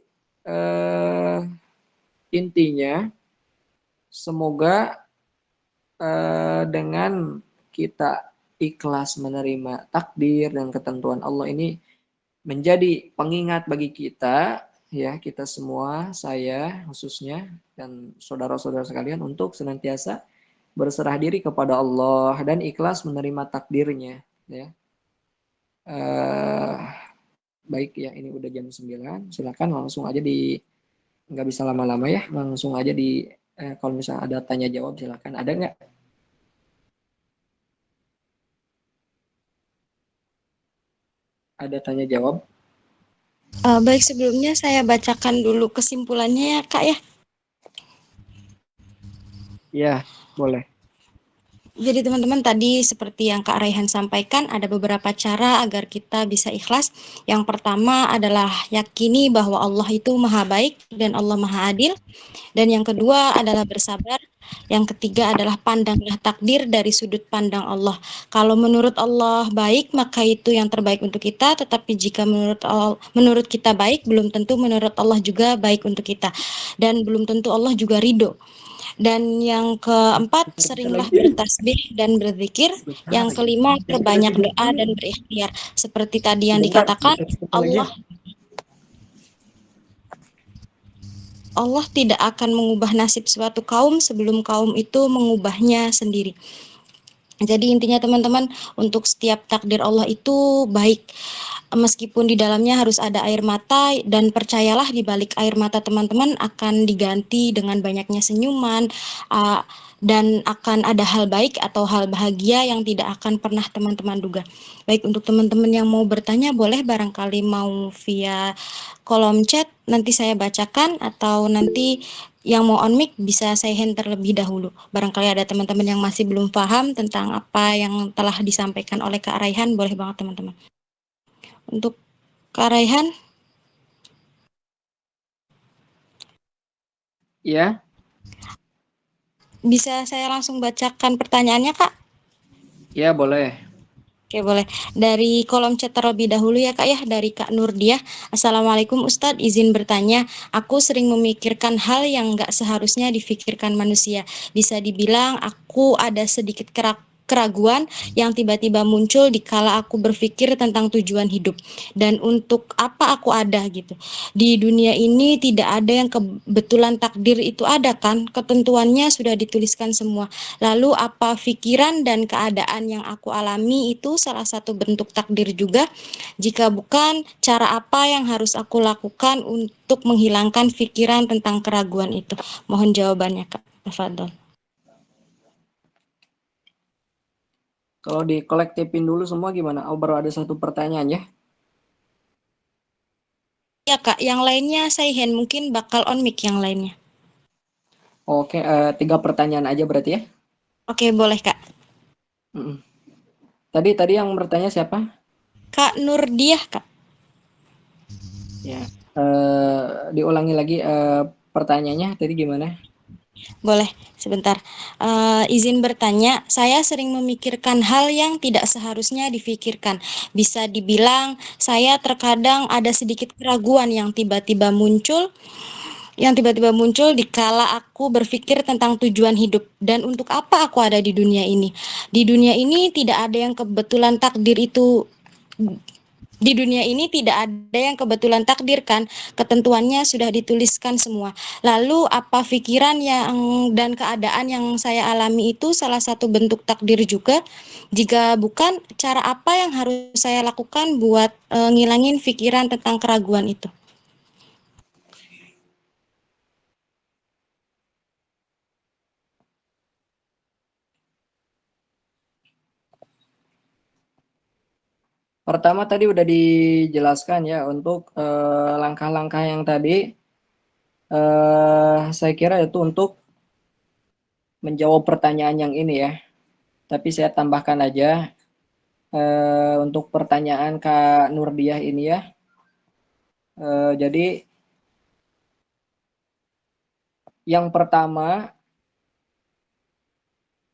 intinya semoga dengan kita ikhlas menerima takdir dan ketentuan Allah ini menjadi pengingat bagi kita, ya, kita semua, saya khususnya dan saudara-saudara sekalian, untuk senantiasa berserah diri kepada Allah dan ikhlas menerima takdirnya, ya. Baik ya, ini udah jam 9, silakan langsung aja nggak bisa lama-lama ya, langsung aja kalau misalnya ada tanya jawab silakan. Ada nggak? Ada tanya jawab? Baik, sebelumnya saya bacakan dulu kesimpulannya ya Kak ya. Ya, boleh. Jadi teman-teman, tadi seperti yang Kak Raihan sampaikan, ada beberapa cara agar kita bisa ikhlas. Yang pertama adalah yakini bahwa Allah itu maha baik dan Allah maha adil. Dan yang kedua adalah bersabar. Yang ketiga adalah pandanglah takdir dari sudut pandang Allah. Kalau menurut Allah baik, maka itu yang terbaik untuk kita. Tetapi jika menurut kita baik, belum tentu menurut Allah juga baik untuk kita. Dan belum tentu Allah juga ridho. Dan yang keempat, seringlah bertasbih dan berzikir. Yang kelima, perbanyak doa dan berikhtiar. Seperti tadi yang dikatakan, Allah tidak akan mengubah nasib suatu kaum sebelum kaum itu mengubahnya sendiri. Jadi intinya teman-teman, untuk setiap takdir Allah itu baik. Meskipun di dalamnya harus ada air mata, dan percayalah di balik air mata teman-teman akan diganti dengan banyaknya senyuman, dan akan ada hal baik atau hal bahagia yang tidak akan pernah teman-teman duga. Baik, untuk teman-teman yang mau bertanya, boleh barangkali mau via kolom chat, nanti saya bacakan, atau nanti yang mau on mic bisa saya hand terlebih dahulu. Barangkali ada teman-teman yang masih belum paham tentang apa yang telah disampaikan oleh Kak Raihan, boleh banget teman-teman. Untuk Kak Raihan. Ya. Bisa saya langsung bacakan pertanyaannya, Kak? Ya, boleh. Oke, boleh. Dari kolom chat terlebih dahulu ya Kak ya, dari Kak Nurdiah. Assalamualaikum Ustadz, izin bertanya. Aku sering memikirkan hal yang nggak seharusnya difikirkan manusia. Bisa dibilang aku ada sedikit keraguan yang tiba-tiba muncul dikala aku berpikir tentang tujuan hidup dan untuk apa aku ada gitu. Di dunia ini tidak ada yang kebetulan, takdir itu ada kan, ketentuannya sudah dituliskan semua. Lalu apa pikiran dan keadaan yang aku alami itu salah satu bentuk takdir juga? Jika bukan, cara apa yang harus aku lakukan untuk menghilangkan pikiran tentang keraguan itu? Mohon jawabannya Kak. Tafadhol. Kalau dikolektifin dulu semua gimana? Oh, baru ada satu pertanyaan ya? Ya Kak, yang lainnya saya hand, mungkin bakal on mic yang lainnya. Oke, 3 pertanyaan aja berarti ya? Oke, boleh Kak. Tadi yang bertanya siapa? Kak Nurdiah Kak. Ya, diulangi lagi pertanyaannya tadi gimana? Boleh, sebentar. Izin bertanya, saya sering memikirkan hal yang tidak seharusnya difikirkan. Bisa dibilang saya terkadang ada sedikit keraguan yang tiba-tiba muncul dikala aku berpikir tentang tujuan hidup dan untuk apa aku ada di dunia ini. Di dunia ini tidak ada yang kebetulan takdir itu. Di dunia ini tidak ada yang kebetulan takdir kan, ketentuannya sudah dituliskan semua. Lalu apa pikiran yang dan keadaan yang saya alami itu salah satu bentuk takdir juga? Jika bukan, cara apa yang harus saya lakukan buat ngilangin pikiran tentang keraguan itu? Pertama tadi udah dijelaskan ya untuk langkah-langkah yang tadi saya kira itu untuk menjawab pertanyaan yang ini ya. Tapi saya tambahkan aja untuk pertanyaan Kak Nurdiah ini ya. Jadi yang pertama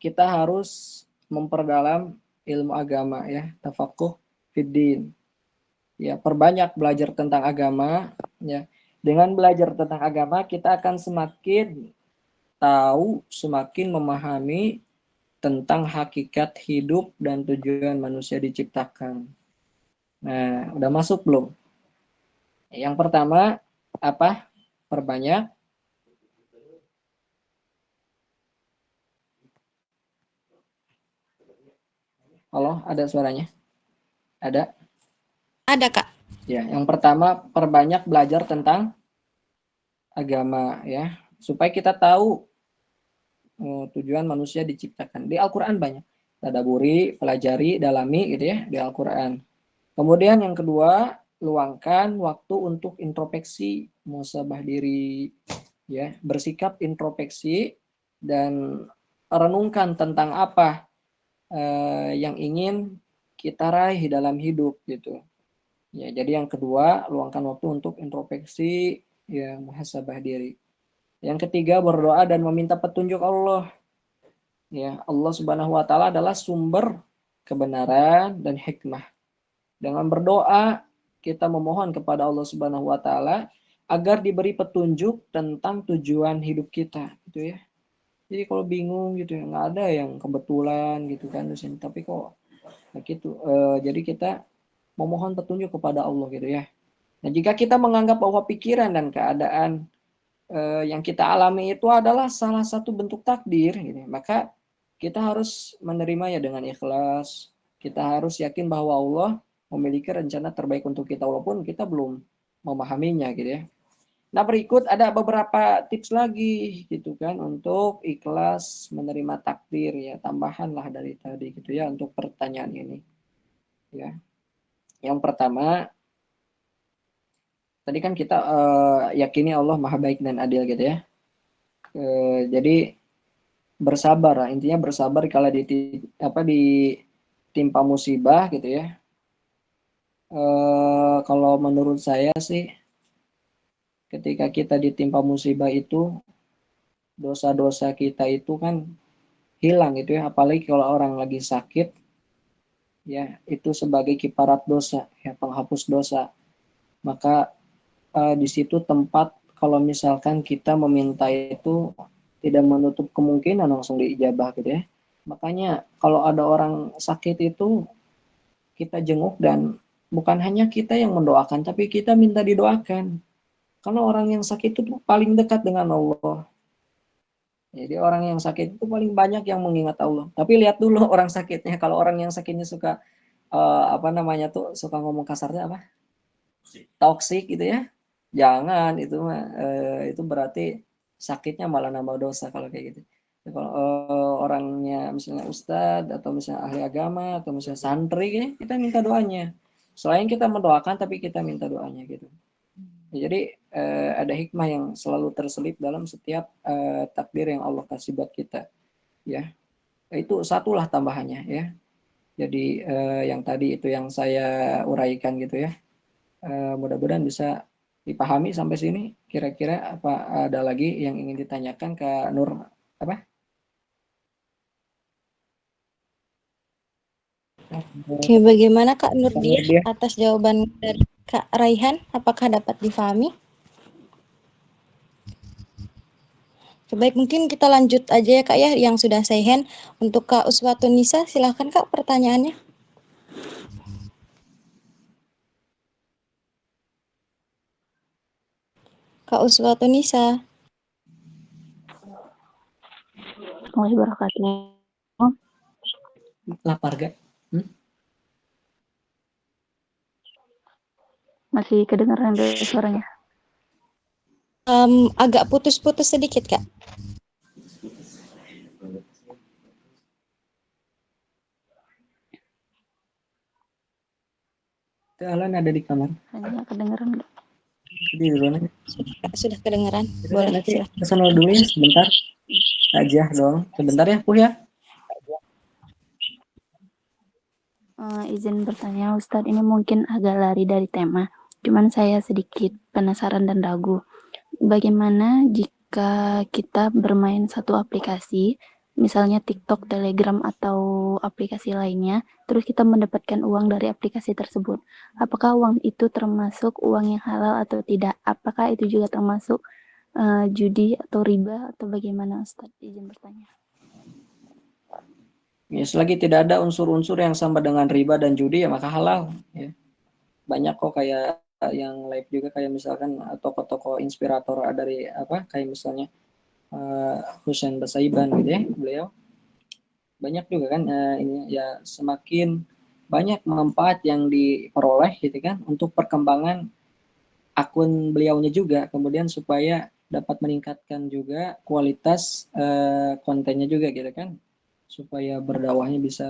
kita harus memperdalam ilmu agama ya, tafakuh fiddin. Ya, perbanyak belajar tentang agama ya. Dengan belajar tentang agama kita akan semakin tahu, semakin memahami tentang hakikat hidup dan tujuan manusia diciptakan. Nah, udah masuk belum? Yang pertama apa? Perbanyak. Halo, ada suaranya? Ada? Ada, Kak. Ya, yang pertama perbanyak belajar tentang agama ya, supaya kita tahu tujuan manusia diciptakan. Di Al-Qur'an banyak. Tadaburi, pelajari, dalami gitu ya di Al-Qur'an. Kemudian yang kedua, luangkan waktu untuk introspeksi, muhasabah diri ya, bersikap introspeksi dan renungkan tentang apa yang ingin kita raih dalam hidup gitu. Ya, jadi yang kedua, luangkan waktu untuk introspeksi, ya, muhasabah diri. Yang ketiga, berdoa dan meminta petunjuk Allah. Ya, Allah Subhanahu wa taala adalah sumber kebenaran dan hikmah. Dengan berdoa, kita memohon kepada Allah Subhanahu wa taala agar diberi petunjuk tentang tujuan hidup kita, gitu ya. Jadi kalau bingung gitu ya, nggak ada yang kebetulan gitu kan di sini, tapi kok gitu. Jadi kita memohon petunjuk kepada Allah gitu ya. Nah, jika kita menganggap bahwa pikiran dan keadaan yang kita alami itu adalah salah satu bentuk takdir, gitu, maka kita harus menerimanya dengan ikhlas. Kita harus yakin bahwa Allah memiliki rencana terbaik untuk kita, walaupun kita belum memahaminya, gitu ya. Nah, berikut ada beberapa tips lagi, gitu kan, untuk ikhlas menerima takdir ya, tambahanlah dari tadi, gitu ya, untuk pertanyaan ini. Ya, yang pertama tadi kan kita yakini Allah maha baik dan adil gitu ya. Jadi bersabar lah, intinya bersabar kalau ditimpa musibah gitu ya. Kalau menurut saya sih ketika kita ditimpa musibah itu dosa-dosa kita itu kan hilang gitu ya, apalagi kalau orang lagi sakit ya, itu sebagai kiparat dosa ya, penghapus dosa. Maka di situ tempat kalau misalkan kita meminta itu tidak menutup kemungkinan langsung diijabah gitu ya. Makanya kalau ada orang sakit itu kita jenguk dan bukan hanya kita yang mendoakan, tapi kita minta didoakan. Karena orang yang sakit itu paling dekat dengan Allah. Jadi orang yang sakit itu paling banyak yang mengingat Allah. Tapi lihat dulu orang sakitnya. Kalau orang yang sakitnya suka apa namanya tuh, suka ngomong kasarnya apa? Toksik gitu ya. Jangan, itu mah itu berarti sakitnya malah nambah dosa kalau kayak gitu. Kalau orangnya misalnya ustadz atau misalnya ahli agama atau misalnya santri ya, kita minta doanya. Selain kita mendoakan tapi kita minta doanya gitu. Jadi ada hikmah yang selalu terselip dalam setiap takdir yang Allah kasih buat kita ya. Itu satulah tambahannya ya. Jadi yang tadi itu yang saya uraikan gitu ya. Mudah-mudahan bisa dipahami sampai sini. Kira-kira apa ada lagi yang ingin ditanyakan ke Nur apa? Oke, bagaimana Kak Nurdiah Dia. atas jawaban dari Kak Raihan? Apakah dapat difahami? Baik, mungkin kita lanjut aja ya Kak ya, yang sudah saya hand. Untuk Kak Uswatun Nisa, silahkan Kak pertanyaannya. Kak Uswatun Nisa. Warahmatullahi wabarakatuh. Lapar gak? Masih kedengaran suaranya? Agak putus-putus sedikit Kak. Alan ada di kamar. Hanya kedengeran nggak? Di zona. Sudah kedengaran. Kita Boleh, nanti silahkan. kesana dulu ya sebentar. Aja dong. Sebentar ya, Puh ya. Izin bertanya Ustadz, ini mungkin agak lari dari tema. Cuman saya sedikit penasaran dan ragu. Bagaimana jika kita bermain satu aplikasi, misalnya TikTok, Telegram, atau aplikasi lainnya, terus kita mendapatkan uang dari aplikasi tersebut. Apakah uang itu termasuk uang yang halal atau tidak? Apakah itu juga termasuk judi atau riba atau bagaimana Ustadz? Izin bertanya. Ya, selagi tidak ada unsur-unsur yang sama dengan riba dan judi ya maka halal. Ya. Banyak kok kayak yang live juga kayak misalkan tokoh-tokoh inspirator dari apa kayak misalnya Husain Basaiban gitu ya beliau banyak juga kan ini ya semakin banyak manfaat yang diperoleh gitu kan untuk perkembangan akun beliaunya juga kemudian supaya dapat meningkatkan juga kualitas kontennya juga gitu kan supaya berdakwahnya bisa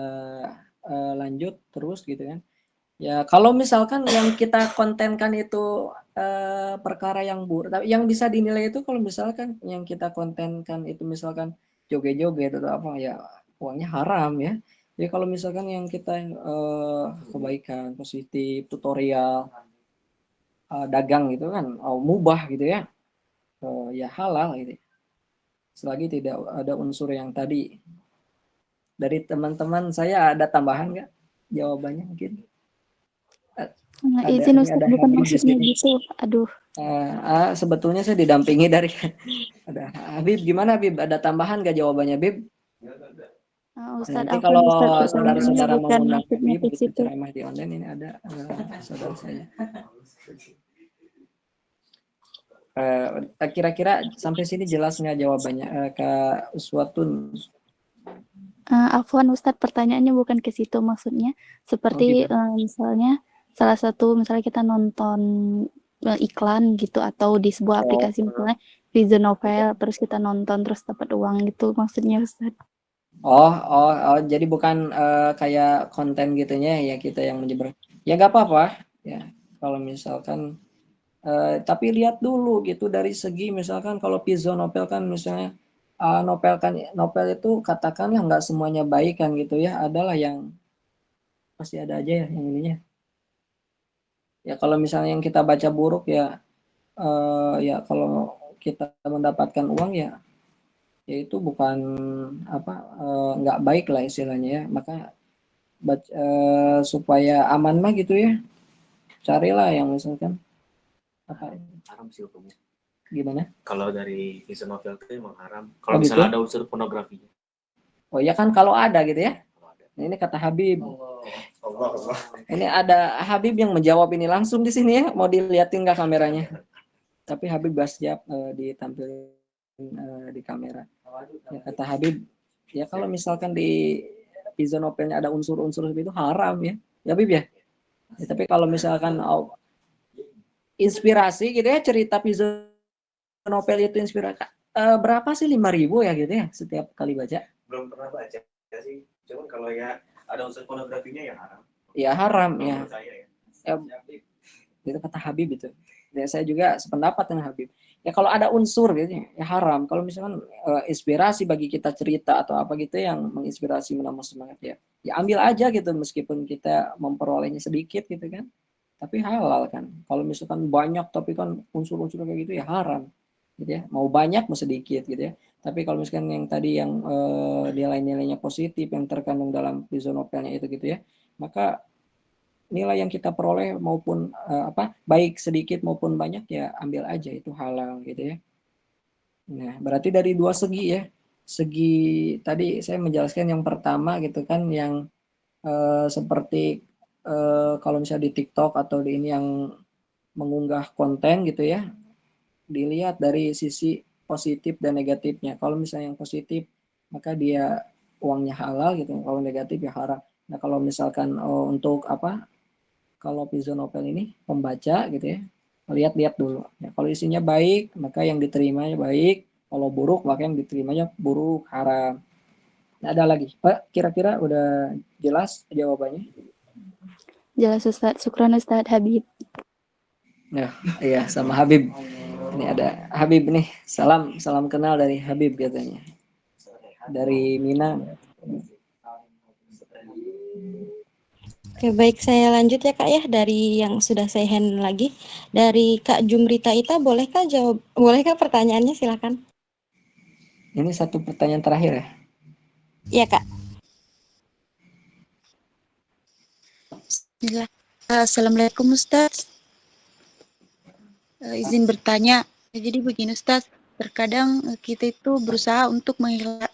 lanjut terus gitu kan. Ya, kalau misalkan yang kita kontenkan itu perkara yang buruk, tapi yang bisa dinilai itu kalau misalkan yang kita kontenkan itu misalkan joget-joget atau apa ya uangnya haram ya. Jadi kalau misalkan yang kita kebaikan, positif, tutorial, dagang gitu kan, mubah gitu ya, ya halal gitu. Selagi tidak ada unsur yang tadi. Dari teman-teman saya ada tambahan nggak jawabannya mungkin? Ada Izin ini ada Ustadz, bukan Habib di maksudnya sini. gitu. Aduh. Sebetulnya saya didampingi dari ada Habib. Gimana Habib? Ada tambahan nggak jawabannya Habib? Ustadz Nanti Afwan, kalau Ustadz, pertanyaannya saudara-saudara bukan mengundang maksudnya Habib ke gitu situ. ceramah di online ini ada saudara saya. Kira-kira sampai sini jelas nggak jawabannya Kak Uswatun? Afwan Ustadz, pertanyaannya bukan ke situ, maksudnya seperti gitu. misalnya salah satu misalnya kita nonton iklan gitu atau di sebuah aplikasi misalnya Vision Novel terus kita nonton terus dapat uang gitu maksudnya Ustadz. Oh, jadi bukan kayak konten gitunya ya kita yang menyebar. Ya nggak apa-apa ya. Kalau misalkan tapi lihat dulu gitu dari segi misalkan kalau Vision Novel kan misalnya novel itu katakanlah nggak semuanya baik kan gitu ya. Adalah yang pasti ada aja ya yang ininya. Ya kalau misalnya yang kita baca buruk ya ya kalau kita mendapatkan uang ya itu bukan apa nggak baik lah istilahnya ya maka supaya aman mah gitu ya carilah yang misalkan apa haram sih hukumnya. gimana Kalau dari visual novel itu emang haram. Kalau misalnya gitu? ada unsur pornografinya. Oh ya kan kalau ada gitu ya. Ini kata Habib. Allah. Ini ada Habib yang menjawab ini langsung di sini ya. Mau dilihatin nggak kameranya? Tapi Habib gak siap ditampilin di kamera. Ya, kata Habib, ya kalau misalkan di Vision Novelnya ada unsur-unsur seperti itu haram ya. Ya Habib ya. Ya, tapi kalau misalkan inspirasi gitu ya cerita Vision Novel itu inspirasi berapa sih 5.000 ya gitu ya setiap kali baca? Belum pernah baca sih. Cuman kalau ya ada unsur pornografinya ya haram. Ya haram ya. Menurut saya ya. Itu kata Habib itu. Ya, saya juga sependapat dengan Habib. Ya kalau ada unsur gitu ya haram. Kalau misalkan inspirasi bagi kita cerita atau apa gitu yang menginspirasi menambah semangat ya. Ya ambil aja gitu meskipun kita memperolehnya sedikit gitu kan. Tapi halal kan. Kalau misalkan banyak tapi kan unsur-unsur kayak gitu ya haram. Gitu ya. Mau banyak mau sedikit gitu ya. Tapi kalau misalkan yang tadi yang nilai-nilainya positif yang terkandung dalam Vision Novelnya itu gitu ya. Maka nilai yang kita peroleh maupun baik sedikit maupun banyak ya ambil aja itu halal gitu ya. Nah, berarti dari dua segi ya. Segi tadi saya menjelaskan yang pertama gitu kan yang seperti kalau misalnya di TikTok atau di ini yang mengunggah konten gitu ya. Dilihat dari sisi positif dan negatifnya. Kalau misalnya yang positif maka dia uangnya halal gitu. Kalau negatif ya haram. Nah, kalau misalkan untuk kalau Vision Novel ini pembaca gitu ya lihat-lihat dulu ya, kalau isinya baik maka yang diterimanya baik kalau buruk maka yang diterimanya buruk haram. Nah, ada lagi Pak kira-kira udah jelas jawabannya? Jelas Ustaz. Syukran Ustaz Habib. Nah, iya sama Habib. Ini ada Habib nih. Salam kenal dari Habib katanya. Dari Minang. Oke, baik, saya lanjut ya Kak ya, dari yang sudah saya hand lagi. Dari Kak Jumrita Ita, bolehkah pertanyaannya, silakan. Ini satu pertanyaan terakhir ya. Iya Kak. Bismillah. Assalamualaikum Ustaz. Izin bertanya. Jadi begini Ustaz, terkadang kita itu berusaha untuk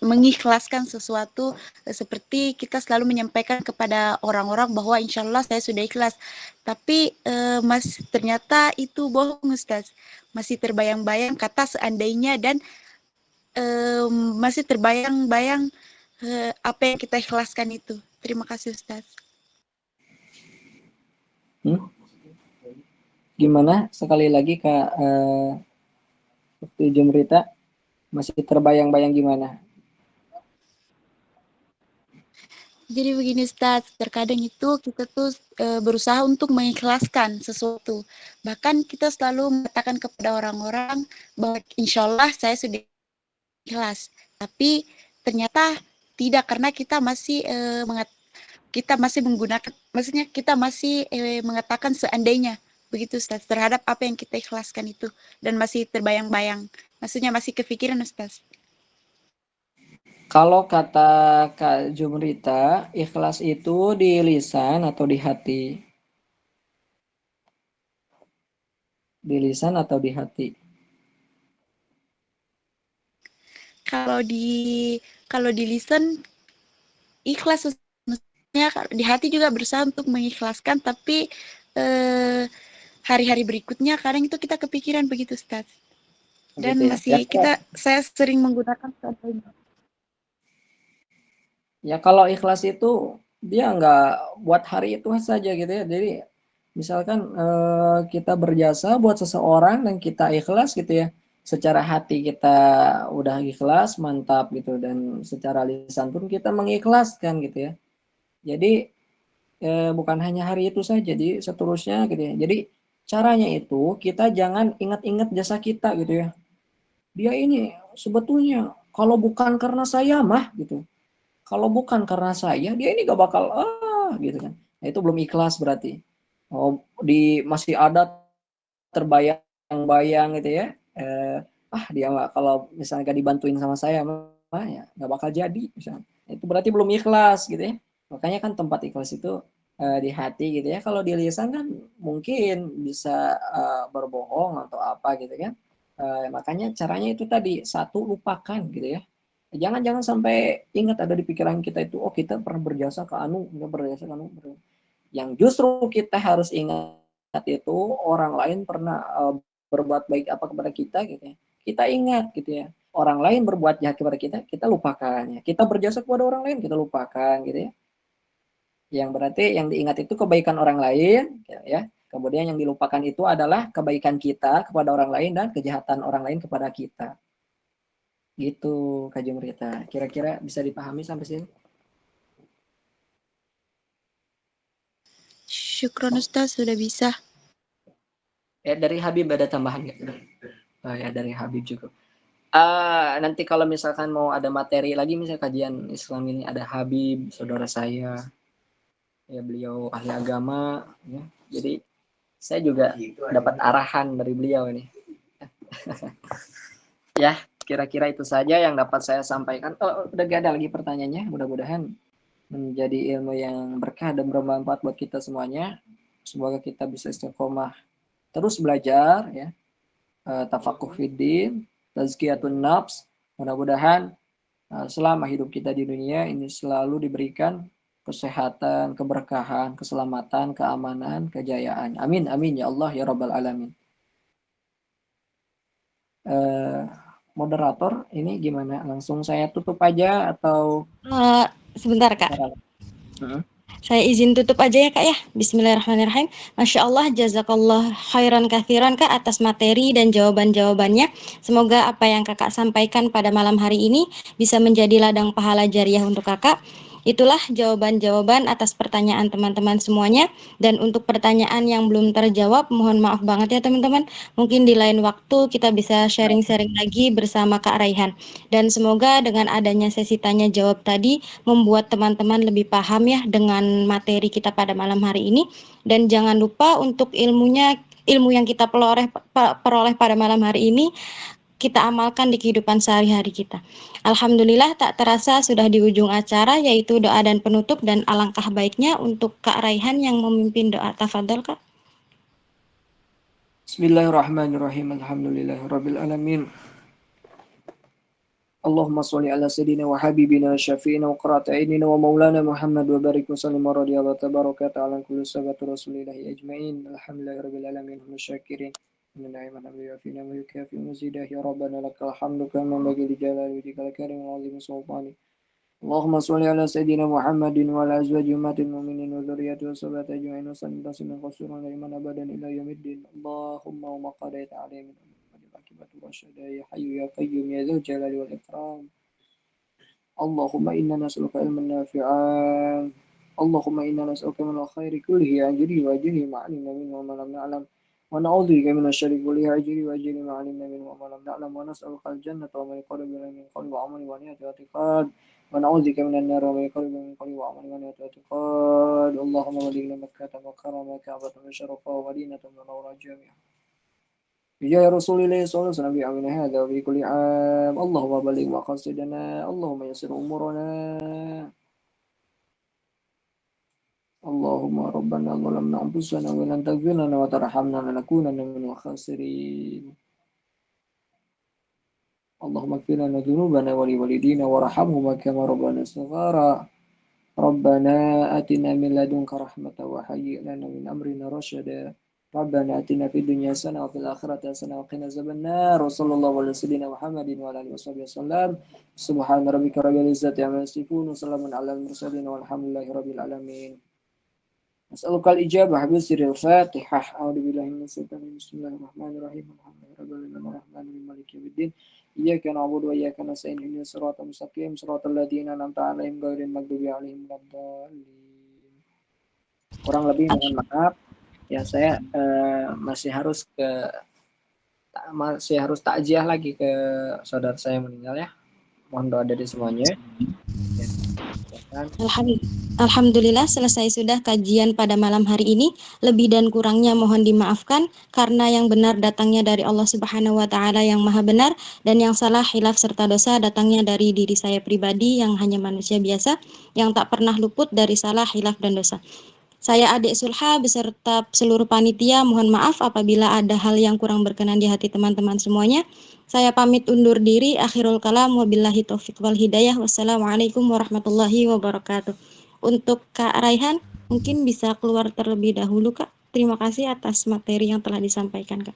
mengikhlaskan sesuatu, seperti kita selalu menyampaikan kepada orang-orang bahwa insya Allah saya sudah ikhlas. Tapi ternyata itu bohong Ustaz. Masih terbayang-bayang kata seandainya dan masih terbayang-bayang apa yang kita ikhlaskan itu. Terima kasih Ustaz. Gimana sekali lagi Kak waktu Jumrita, masih terbayang-bayang gimana? Jadi begini Ustaz, terkadang itu kita tuh berusaha untuk mengikhlaskan sesuatu. Bahkan kita selalu mengatakan kepada orang-orang bahwa insya Allah saya sudah ikhlas. Tapi ternyata tidak, karena kita masih menggunakan, maksudnya kita masih mengatakan seandainya. Begitu Ustaz, terhadap apa yang kita ikhlaskan itu. Dan masih terbayang-bayang. Maksudnya masih kepikiran Ustaz. Kalau kata Kak Jumrita, ikhlas itu di lisan atau di hati? Di lisan atau di hati? Kalau di lisan ikhlas, maksudnya di hati juga berusaha untuk mengikhlaskan, tapi hari-hari berikutnya kadang itu kita kepikiran begitu Ustaz. Dan gitu ya. masih saya sering menggunakan contohnya. Ya kalau ikhlas itu dia nggak buat hari itu saja gitu ya. Jadi misalkan kita berjasa buat seseorang dan kita ikhlas gitu ya. Secara hati kita udah ikhlas, mantap gitu, dan secara lisan pun kita mengikhlaskan gitu ya. Jadi bukan hanya hari itu saja, jadi seterusnya gitu ya. Jadi caranya itu kita jangan ingat-ingat jasa kita gitu ya. Dia ini sebetulnya kalau bukan karena saya mah gitu. Kalau bukan karena saya, dia ini gak bakal gitu kan. Nah, itu belum ikhlas berarti. Oh, masih ada terbayang-bayang gitu ya. Dia kalau misalnya gak dibantuin sama saya mah ya gak bakal jadi misalnya. Itu berarti belum ikhlas gitu ya. Makanya kan tempat ikhlas itu di hati gitu ya. Kalau di lisan kan mungkin bisa berbohong atau apa gitu kan. Makanya caranya itu tadi, satu, lupakan gitu ya. Jangan sampai ingat ada di pikiran kita itu, oh kita pernah berjasa ke Anu, kita berjasa ke Anu. Yang justru kita harus ingat itu orang lain pernah berbuat baik apa kepada kita gitu ya. Kita ingat gitu ya. Orang lain berbuat jahat kepada kita lupakan ya. Kita berjasa kepada orang lain, kita lupakan gitu ya. Yang berarti yang diingat itu kebaikan orang lain ya. Kemudian yang dilupakan itu adalah kebaikan kita kepada orang lain dan kejahatan orang lain kepada kita. Gitu Kak Jumrita. Kira-kira bisa dipahami sampai sini? Syukron Ustaz, sudah bisa. Dari Habib ada tambahan nggak? Ya dari Habib juga. Nanti kalau misalkan mau ada materi lagi, misalnya kajian Islam ini ada Habib, saudara saya. Ya beliau ahli agama. Ya. Jadi saya juga dapat arahan dari beliau ini. Ya, kira-kira itu saja yang dapat saya sampaikan. Udah gak ada lagi pertanyaannya. Mudah-mudahan menjadi ilmu yang berkah dan bermanfaat buat kita semuanya. Semoga kita bisa istiqomah terus belajar ya. Tafakuh fiddin, tazkiyatun nafs. Mudah-mudahan selama hidup kita di dunia ini selalu diberikan kesehatan, keberkahan, keselamatan, keamanan, kejayaan. Amin, amin ya Allah ya Rabbal Alamin. Moderator, ini gimana? Langsung saya tutup aja atau? Sebentar Kak. Saya izin tutup aja ya Kak ya. Bismillahirrahmanirrahim. Masya Allah, jazakallah khairan kathiran Kak atas materi dan jawaban-jawabannya. Semoga apa yang Kakak sampaikan pada malam hari ini bisa menjadi ladang pahala jariah untuk Kakak. Itulah jawaban-jawaban atas pertanyaan teman-teman semuanya. Dan untuk pertanyaan yang belum terjawab, mohon maaf banget ya teman-teman. Mungkin di lain waktu kita bisa sharing-sharing lagi bersama Kak Raihan. Dan semoga dengan adanya sesi tanya jawab tadi membuat teman-teman lebih paham ya dengan materi kita pada malam hari ini. Dan jangan lupa untuk ilmu yang kita peroleh pada malam hari ini kita amalkan di kehidupan sehari-hari kita. Alhamdulillah tak terasa sudah di ujung acara, yaitu doa dan penutup, dan alangkah baiknya untuk Kak Raihan yang memimpin doa. Tafadhol Kak. Bismillahirrahmanirrahim. Alhamdulillahirabbil alamin. Allahumma sholli ala sayyidina wa habibina syafi'ina wa qurrati a'yunina wa maulana Muhammad wa barik wa sallim wa radiyallahu tabaraka ta'ala kullu sabatu rasulillahi ajma'in. Alhamdulillahirabbil alamin. Musyakirin. Bismillahirrahmanirrahim. Alhamdulillah fina wa yukafi mazidah ya rabbana lakal hamdu kama bagi li jalali wajhikal karim wa 'azimi sultani. Allahumma sholli ala sayyidina Muhammadin wa ala azwaji ummatil mu'minin wa dzurriyyati wa sahbihi ajma'in wa sallim tasliman qasiran iman abadan ila yaumiddin. Allahumma wa ma qadaita alaihim min akibatu rasyada ya hayyu ya qayyum ya dzal jalali wal ikram. Allahumma inna nas'aluka ilman nafi'an. Allahumma inna nas'aluka min al-khairi kullihi ajri wa ajri ma 'alimna minhu wa ma lam na'lam. Wa na'udzubika min asy-syarri kullihi ajri wa ajri ma 'alimna minhu wa ma lam na'lam. Wa nas'aluka al-jannata wa ma yaqarrabu ilayha min qawli wa 'amali wa niyyati wa i'tiqad. Wa na'udzubika minan nar wa ma yaqarrabu min qawli wa 'amali wa niyyati wa i'tiqad. Allahumma balighna Makkah wa karama Ka'bah wa syarafa wa dinatan wa nawra jami'ah. Ya Rasulullah sallallahu alaihi wasallam bi amin hadza wa bi kulli 'am. Allahumma baligh maqasidana. Allahumma yassir umurana. Allahumma rabbana zalamna anfusana wa lan taghfir lana wa tarhamna lanakunanna minal khasirin. Allahumma ighfir lana dhunubana wa li walidina warhamhuma kama rabbana shighara. Rabbana atina min ladunka rahmatan wa hayyi' lana min amrina rasyada. Rabbana atina fid dunya hasanah wa fil akhirati hasanah wa qina adzabannar. Wa sallallahu ala sayyidina Muhammadin wa ala alihi wasallam. Subhana rabbika rabbil izzati amma yasifun wa salamun alal mursalin walhamdulillahi rabbil alamin. As'alukal ijabah bisiril Fatihah. A'udzubillahi minasyaitonir rajim. Bismillahirrahmanirrahim. Alhamdulillahirrahmanirrahim. Maliki yaumiddin. Iyyaka na'budu wa iyyaka nasta'in. Ihdinas siratal mustaqim. Shiratal ladzina an'amta 'alaihim ghairil maghdubi 'alaihim waladdallin. Kurang lebih mohon maaf. Ya saya masih harus takziah lagi ke saudara saya yang meninggal ya. Mohon doa dari semuanya. Ya. Alhamdulillah selesai sudah kajian pada malam hari ini. Lebih dan kurangnya mohon dimaafkan karena yang benar datangnya dari Allah Subhanahu wa taala yang Maha benar, dan yang salah, khilaf serta dosa datangnya dari diri saya pribadi yang hanya manusia biasa yang tak pernah luput dari salah, khilaf dan dosa. Saya Adik Sulha beserta seluruh panitia mohon maaf apabila ada hal yang kurang berkenan di hati teman-teman semuanya. Saya pamit undur diri. Akhirul kalam wabillahi taufiq wal hidayah. Wassalamualaikum warahmatullahi wabarakatuh. Untuk Kak Raihan mungkin bisa keluar terlebih dahulu Kak. Terima kasih atas materi yang telah disampaikan Kak.